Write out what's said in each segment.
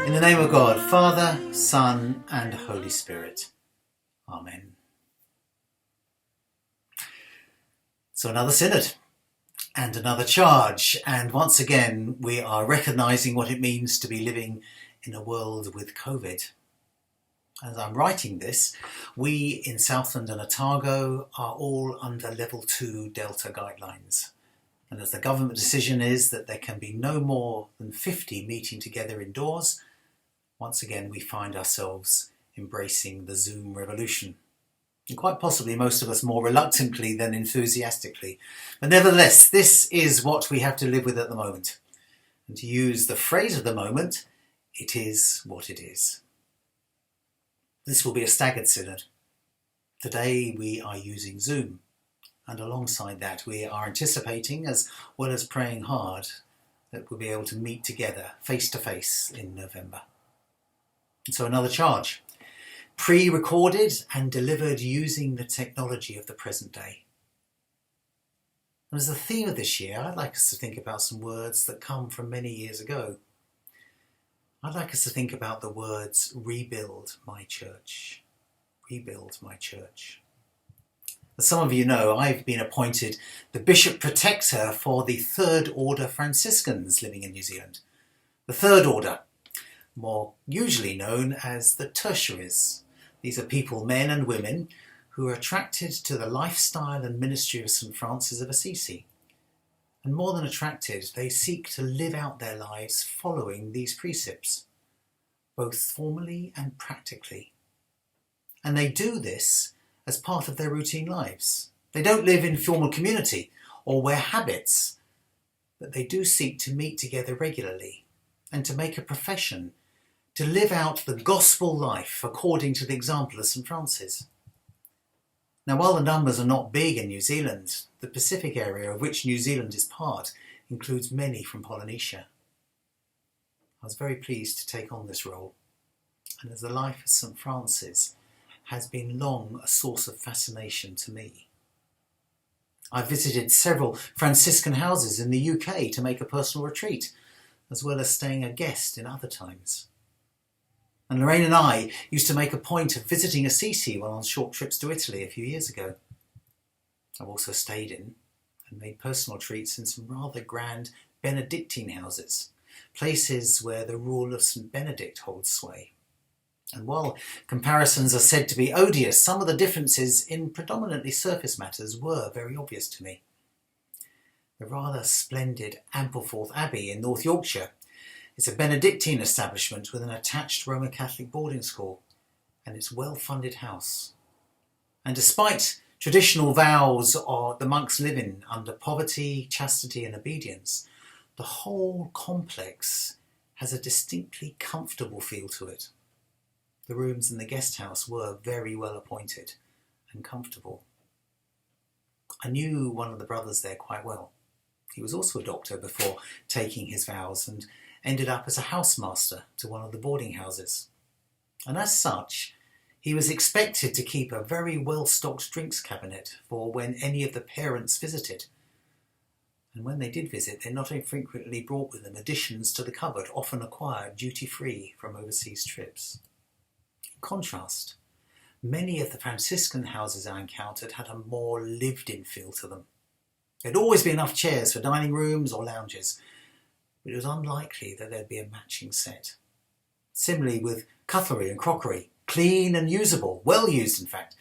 In the name of God, Father, Son, and Holy Spirit. Amen. So another synod and another charge. And once again, we are recognising what it means to be living in a world with COVID. As I'm writing this, we in Southland and Otago are all under level 2 Delta guidelines. And as the government decision is that there can be no more than 50 meeting together indoors, once again we find ourselves embracing the Zoom revolution. And quite possibly most of us more reluctantly than enthusiastically. But nevertheless, this is what we have to live with at the moment. And to use the phrase of the moment, it is what it is. This will be a staggered synod. Today we are using Zoom. And alongside that, we are anticipating, as well as praying hard, that we'll be able to meet together face to face in November. And so another charge, pre-recorded and delivered using the technology of the present day. And as the theme of this year, I'd like us to think about some words that come from many years ago. I'd like us to think about the words, rebuild my church. Rebuild my church. As some of you know, I've been appointed the Bishop Protector for the Third Order Franciscans living in New Zealand. The Third Order, more usually known as the Tertiaries. These are people, men and women, who are attracted to the lifestyle and ministry of St. Francis of Assisi. And more than attracted, they seek to live out their lives following these precepts, both formally and practically. And they do this as part of their routine lives. They don't live in formal community or wear habits, but they do seek to meet together regularly and to make a profession, to live out the gospel life according to the example of St. Francis. Now, while the numbers are not big in New Zealand, the Pacific area of which New Zealand is part includes many from Polynesia. I was very pleased to take on this role, and as the life of St. Francis has been long a source of fascination to me. I visited several Franciscan houses in the UK to make a personal retreat, as well as staying a guest in other times. And Lorraine and I used to make a point of visiting Assisi while on short trips to Italy a few years ago. I've also stayed in and made personal retreats in some rather grand Benedictine houses, places where the rule of St. Benedict holds sway. And while comparisons are said to be odious, some of the differences in predominantly surface matters were very obvious to me. The rather splendid Ampleforth Abbey in North Yorkshire is a Benedictine establishment with an attached Roman Catholic boarding school, and its well-funded house. And despite traditional vows the monks live in under poverty, chastity and obedience, the whole complex has a distinctly comfortable feel to it. The rooms in the guest house were very well appointed and comfortable. I knew one of the brothers there quite well. He was also a doctor before taking his vows and ended up as a housemaster to one of the boarding houses. And as such, he was expected to keep a very well-stocked drinks cabinet for when any of the parents visited. And when they did visit, they not infrequently brought with them additions to the cupboard, often acquired duty-free from overseas trips. In contrast, many of the Franciscan houses I encountered had a more lived-in feel to them. There'd always be enough chairs for dining rooms or lounges, but it was unlikely that there'd be a matching set. Similarly with cutlery and crockery, clean and usable, well used in fact,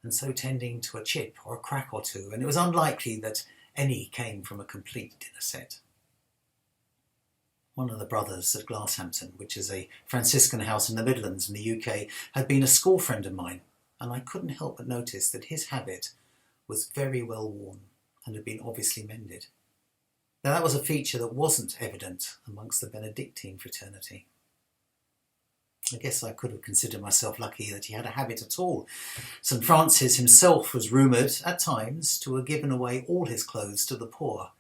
and so tending to a chip or a crack or two, and it was unlikely that any came from a complete dinner set. One of the brothers at Glasshampton, which is a Franciscan house in the Midlands in the UK, had been a school friend of mine, and I couldn't help but notice that his habit was very well worn and had been obviously mended. Now that was a feature that wasn't evident amongst the Benedictine fraternity. I guess I could have considered myself lucky that he had a habit at all. St. Francis himself was rumoured, at times, to have given away all his clothes to the poor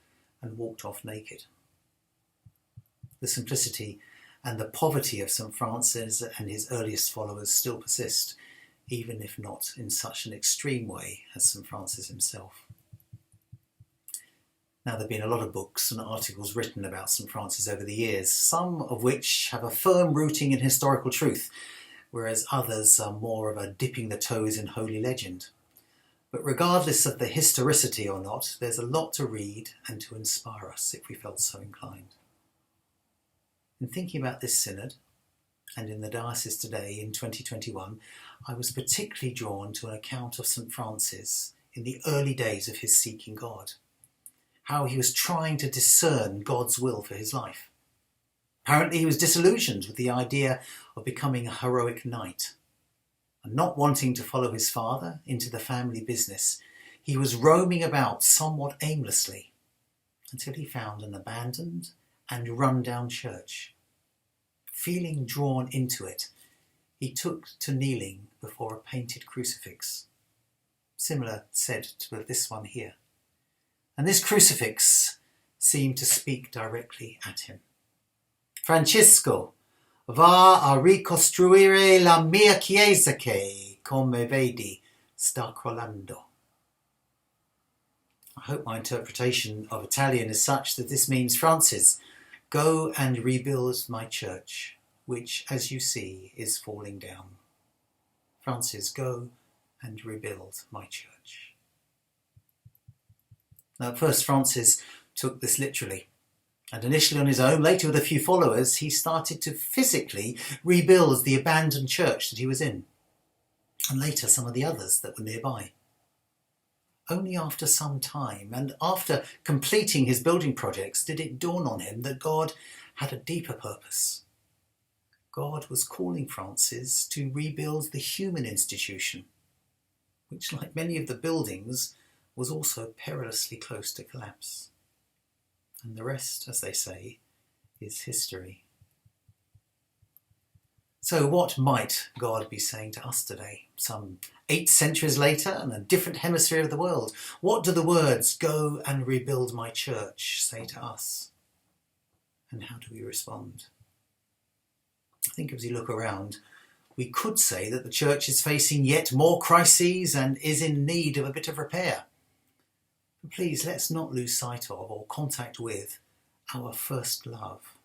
and walked off naked. The simplicity and the poverty of St. Francis and his earliest followers still persist, even if not in such an extreme way as St. Francis himself. Now, there have been a lot of books and articles written about St. Francis over the years, some of which have a firm rooting in historical truth, whereas others are more of a dipping the toes in holy legend. But regardless of the historicity or not, there's a lot to read and to inspire us if we felt so inclined. In thinking about this synod, and in the Diocese today in 2021, I was particularly drawn to an account of St. Francis in the early days of his seeking God, how he was trying to discern God's will for his life. Apparently he was disillusioned with the idea of becoming a heroic knight, and not wanting to follow his father into the family business, he was roaming about somewhat aimlessly until he found an abandoned and run-down church. Feeling drawn into it, he took to kneeling before a painted crucifix, similar said to this one here. And this crucifix seemed to speak directly at him. Francisco, va a ricostruire la mia chiesa che, come vedi, sta crollando. I hope my interpretation of Italian is such that this means, Francis, go and rebuild my church, which, as you see, is falling down. Francis, go and rebuild my church. Now, at first, Francis took this literally, and initially on his own, later with a few followers, he started to physically rebuild the abandoned church that he was in, and later some of the others that were nearby. Only after some time, and after completing his building projects, did it dawn on him that God had a deeper purpose. God was calling Francis to rebuild the human institution, which, like many of the buildings, was also perilously close to collapse. And the rest, as they say, is history. So what might God be saying to us today, some 8 centuries later in a different hemisphere of the world? What do the words, go and rebuild my church, say to us? And how do we respond? I think as we look around, we could say that the church is facing yet more crises and is in need of a bit of repair. But please, let's not lose sight of or contact with our first love.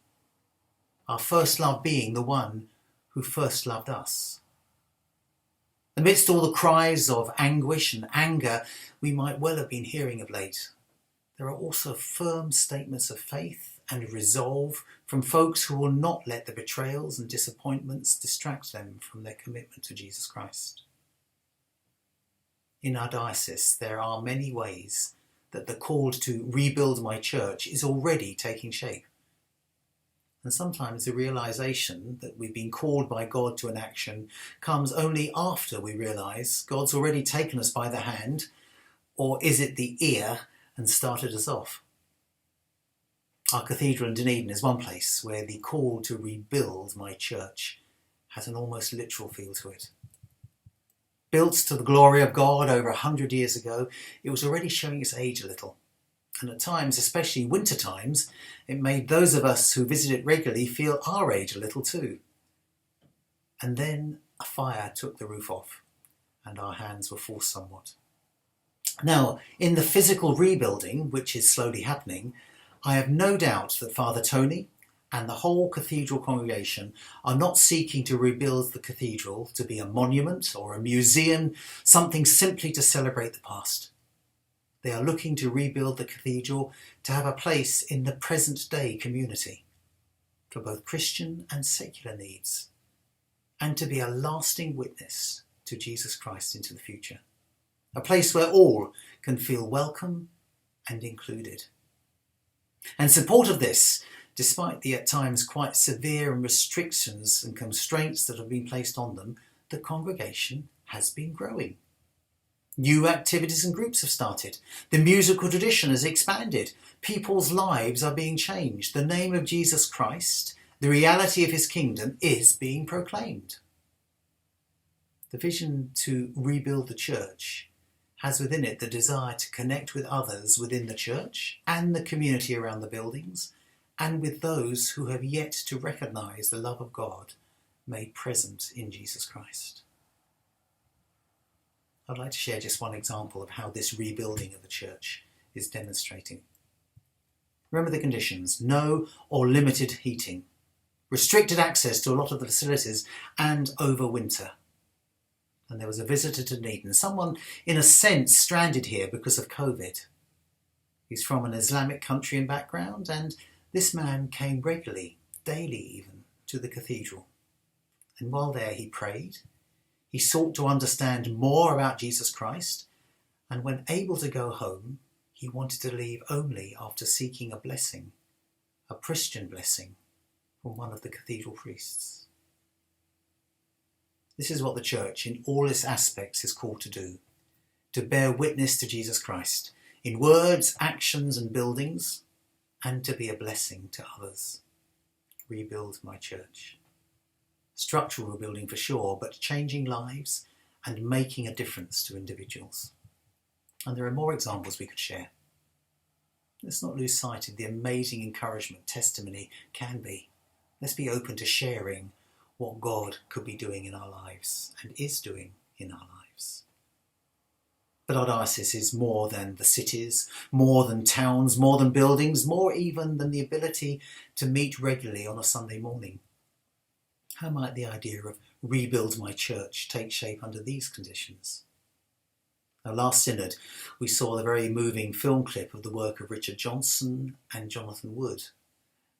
Our first love being the one who first loved us. Amidst all the cries of anguish and anger we might well have been hearing of late, there are also firm statements of faith and resolve from folks who will not let the betrayals and disappointments distract them from their commitment to Jesus Christ. In our diocese, there are many ways that the call to rebuild my church is already taking shape. And sometimes the realization that we've been called by God to an action comes only after we realize God's already taken us by the hand, or is it the ear, and started us off. Our cathedral in Dunedin is one place where the call to rebuild my church has an almost literal feel to it. Built to the glory of God over 100 years ago, it was already showing its age a little. And at times, especially winter times, it made those of us who visit it regularly feel our age a little too. And then a fire took the roof off, and our hands were forced somewhat. Now, in the physical rebuilding, which is slowly happening, I have no doubt that Father Tony and the whole cathedral congregation are not seeking to rebuild the cathedral to be a monument or a museum, something simply to celebrate the past. They are looking to rebuild the cathedral to have a place in the present day community for both Christian and secular needs, and to be a lasting witness to Jesus Christ into the future. A place where all can feel welcome and included. In support of this, despite the at times quite severe restrictions and constraints that have been placed on them, the congregation has been growing. New activities and groups have started. The musical tradition has expanded. People's lives are being changed. The name of Jesus Christ, the reality of his kingdom, is being proclaimed. The vision to rebuild the church has within it the desire to connect with others within the church and the community around the buildings, and with those who have yet to recognise the love of God made present in Jesus Christ. I'd like to share just one example of how this rebuilding of the church is demonstrating. Remember the conditions: no or limited heating, restricted access to a lot of the facilities, and over winter. And there was a visitor to Dunedin, someone in a sense stranded here because of COVID. He's from an Islamic country and background, and this man came regularly, daily even, to the cathedral. And while there he prayed, he sought to understand more about Jesus Christ, and when able to go home, he wanted to leave only after seeking a blessing, a Christian blessing, from one of the cathedral priests. This is what the church, in all its aspects, is called to do: to bear witness to Jesus Christ, in words, actions and buildings, and to be a blessing to others. Rebuild my church. Structural rebuilding for sure, but changing lives and making a difference to individuals. And there are more examples we could share. Let's not lose sight of the amazing encouragement testimony can be. Let's be open to sharing what God could be doing in our lives and is doing in our lives. But our diocese is more than the cities, more than towns, more than buildings, more even than the ability to meet regularly on a Sunday morning. How might the idea of rebuild my church take shape under these conditions? Now, last synod, we saw the very moving film clip of the work of Richard Johnson and Jonathan Wood,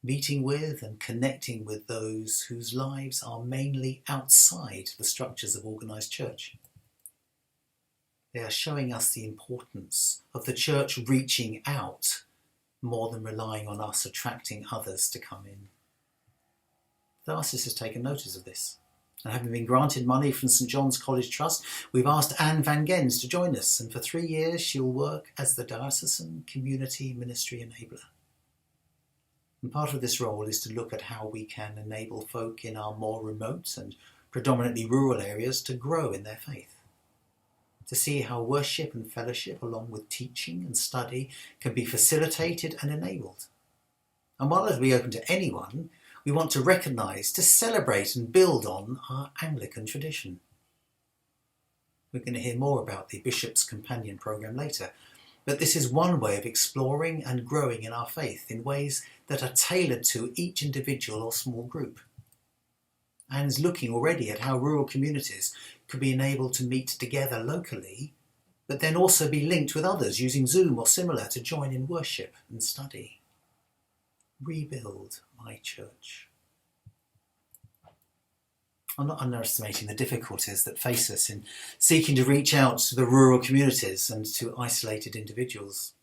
meeting with and connecting with those whose lives are mainly outside the structures of organised church. They are showing us the importance of the church reaching out more than relying on us attracting others to come in. The diocese has taken notice of this, and having been granted money from St John's College Trust, we've asked Anne Van Gens to join us, and for 3 years she'll work as the Diocesan Community Ministry Enabler. And part of this role is to look at how we can enable folk in our more remote and predominantly rural areas to grow in their faith, to see how worship and fellowship, along with teaching and study, can be facilitated and enabled. And while it'll be open to anyone, we want to recognise, to celebrate and build on our Anglican tradition. We're going to hear more about the Bishop's Companion programme later, but this is one way of exploring and growing in our faith in ways that are tailored to each individual or small group. Anne's looking already at how rural communities could be enabled to meet together locally, but then also be linked with others using Zoom or similar to join in worship and study. Rebuild my church. I'm not underestimating the difficulties that face us in seeking to reach out to the rural communities and to isolated individuals.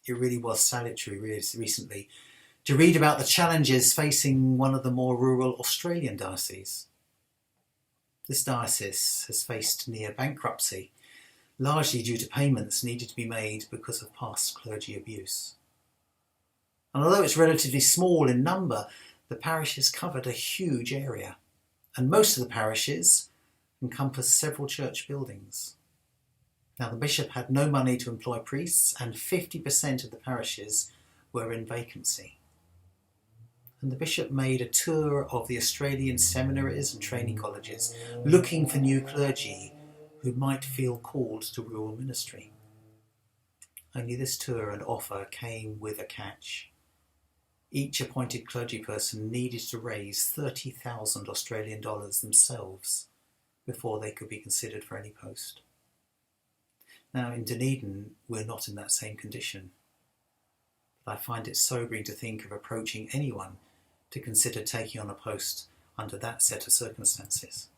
It really was salutary recently to read about the challenges facing one of the more rural Australian dioceses. This diocese has faced near bankruptcy, largely due to payments needed to be made because of past clergy abuse. And although it's relatively small in number, the parishes covered a huge area, and most of the parishes encompass several church buildings. Now, the bishop had no money to employ priests, and 50% of the parishes were in vacancy. And the bishop made a tour of the Australian seminaries and training colleges, looking for new clergy who might feel called to rural ministry. Only this tour and offer came with a catch. Each appointed clergy person needed to raise 30,000 Australian dollars themselves before they could be considered for any post. Now, in Dunedin, we're not in that same condition. But I find it sobering to think of approaching anyone to consider taking on a post under that set of circumstances.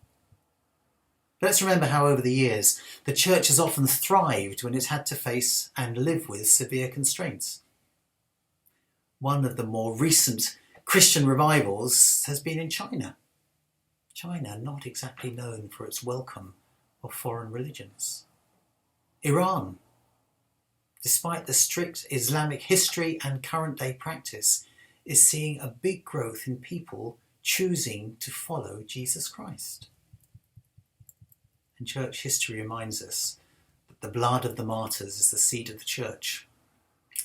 Let's remember how over the years, the church has often thrived when it's had to face and live with severe constraints. One of the more recent Christian revivals has been in China. China, not exactly known for its welcome of foreign religions. Iran, despite the strict Islamic history and current day practice, is seeing a big growth in people choosing to follow Jesus Christ. And church history reminds us that the blood of the martyrs is the seed of the church,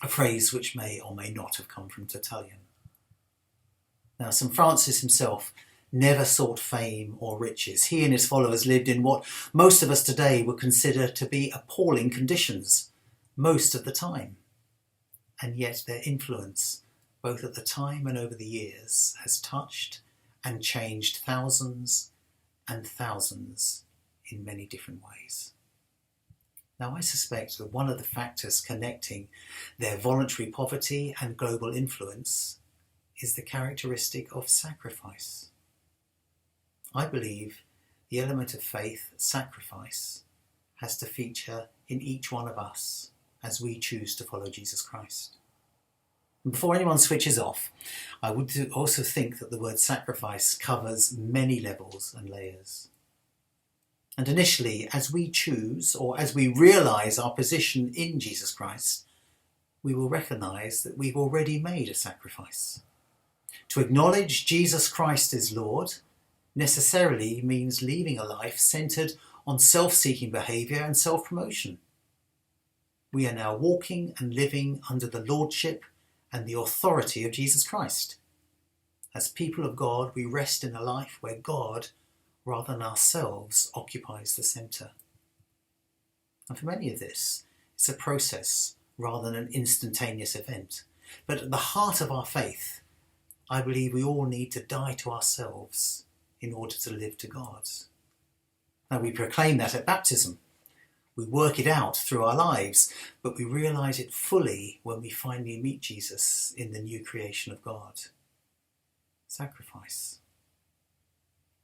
a phrase which may or may not have come from Tertullian. Now, St. Francis himself never sought fame or riches. He and his followers lived in what most of us today would consider to be appalling conditions most of the time. and yet their influence, both at the time and over the years, has touched and changed thousands and thousands in many different ways. Now, I suspect that one of the factors connecting their voluntary poverty and global influence is the characteristic of sacrifice. I believe the element of faith, sacrifice, has to feature in each one of us as we choose to follow Jesus Christ. And before anyone switches off, I would also think that the word sacrifice covers many levels and layers. And initially, as we choose, or as we realise our position in Jesus Christ, we will recognise that we've already made a sacrifice. To acknowledge Jesus Christ as Lord necessarily means leaving a life centred on self-seeking behaviour and self-promotion. We are now walking and living under the lordship and the authority of Jesus Christ. As people of God, we rest in a life where God, rather than ourselves, occupies the centre. And for many of this, it's a process rather than an instantaneous event. But at the heart of our faith, I believe we all need to die to ourselves in order to live to God. Now, we proclaim that at baptism. We work it out through our lives, but we realise it fully when we finally meet Jesus in the new creation of God. Sacrifice.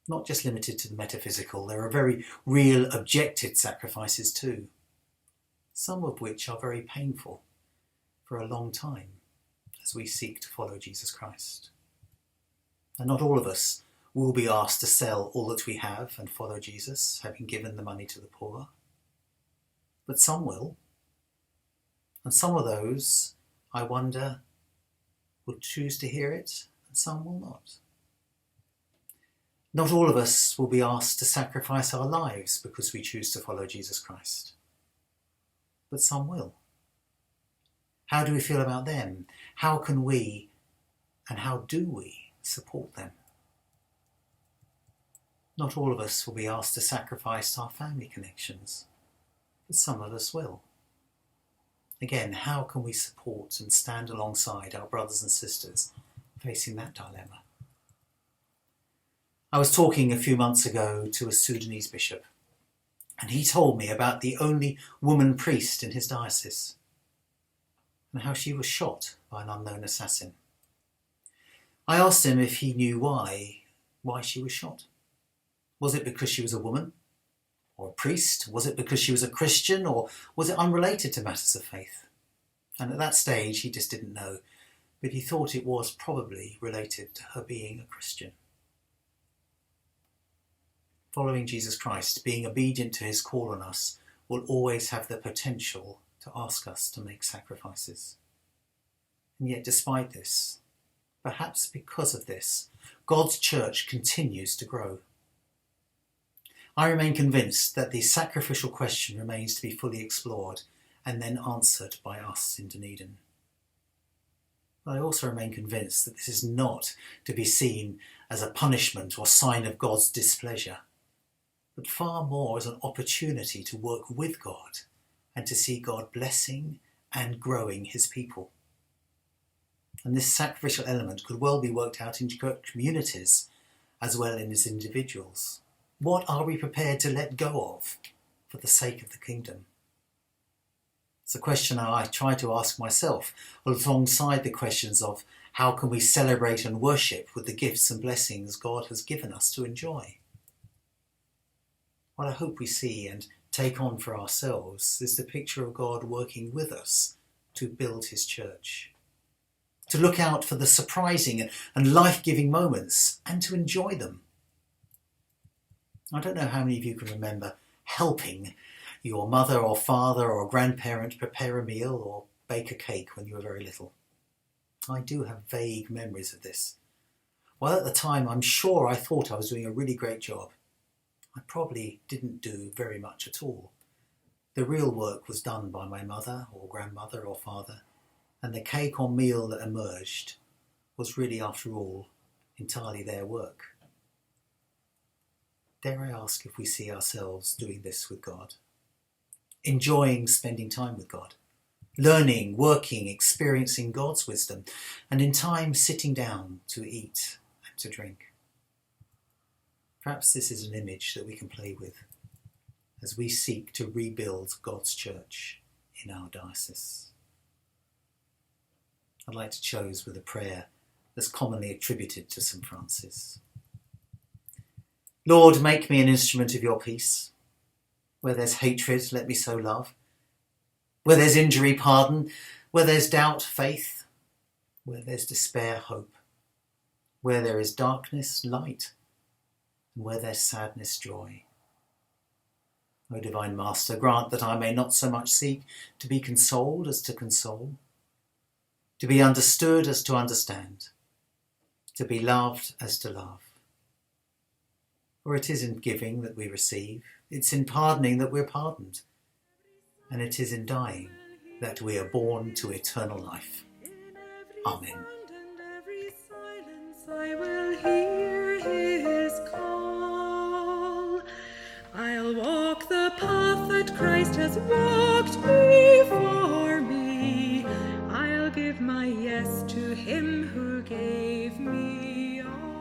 Not just limited to the metaphysical, there are very real objective sacrifices too, some of which are very painful for a long time as we seek to follow Jesus Christ. And not all of us will be asked to sell all that we have and follow Jesus, having given the money to the poor. But some will. And some of those, I wonder, will choose to hear it, and some will not. Not all of us will be asked to sacrifice our lives because we choose to follow Jesus Christ. But some will. How do we feel about them? How can we, and how do we, support them? Not all of us will be asked to sacrifice our family connections, but some of us will. Again, how can we support and stand alongside our brothers and sisters facing that dilemma? I was talking a few months ago to a Sudanese bishop, and he told me about the only woman priest in his diocese and how she was shot by an unknown assassin. I asked him if he knew why she was shot. Was it because she was a woman or a priest? Was it because she was a Christian, or was it unrelated to matters of faith? And at that stage he just didn't know, but he thought it was probably related to her being a Christian. Following Jesus Christ, being obedient to his call on us, will always have the potential to ask us to make sacrifices. And yet despite this, perhaps because of this, God's church continues to grow. I remain convinced that the sacrificial question remains to be fully explored and then answered by us in Dunedin. But I also remain convinced that this is not to be seen as a punishment or sign of God's displeasure, but far more as an opportunity to work with God and to see God blessing and growing his people. And this sacrificial element could well be worked out in communities as well as individuals. What are we prepared to let go of for the sake of the kingdom? It's a question I try to ask myself alongside the questions of how can we celebrate and worship with the gifts and blessings God has given us to enjoy? What I hope we see and take on for ourselves is the picture of God working with us to build his church, to look out for the surprising and life-giving moments and to enjoy them. I don't know how many of you can remember helping your mother or father or grandparent prepare a meal or bake a cake when you were very little. I do have vague memories of this. While at the time I'm sure I thought I was doing a really great job, I probably didn't do very much at all. The real work was done by my mother or grandmother or father, and the cake or meal that emerged was really, after all, entirely their work. Dare I ask if we see ourselves doing this with God, enjoying spending time with God, learning, working, experiencing God's wisdom, and in time sitting down to eat and to drink. Perhaps this is an image that we can play with as we seek to rebuild God's church in our diocese. I'd like to close with a prayer that's commonly attributed to St. Francis. Lord, make me an instrument of your peace. Where there's hatred, let me sow love. Where there's injury, pardon. Where there's doubt, faith. Where there's despair, hope. Where there is darkness, light. And where there's sadness, joy. O Divine Master, grant that I may not so much seek to be consoled as to console, to be understood as to understand, to be loved as to love. For it is in giving that we receive, it's in pardoning that we're pardoned, and it is in dying that we are born to eternal life. Amen. I will hear his call. I'll walk the path that Christ has walked before me. I'll give my yes to him who gave me all.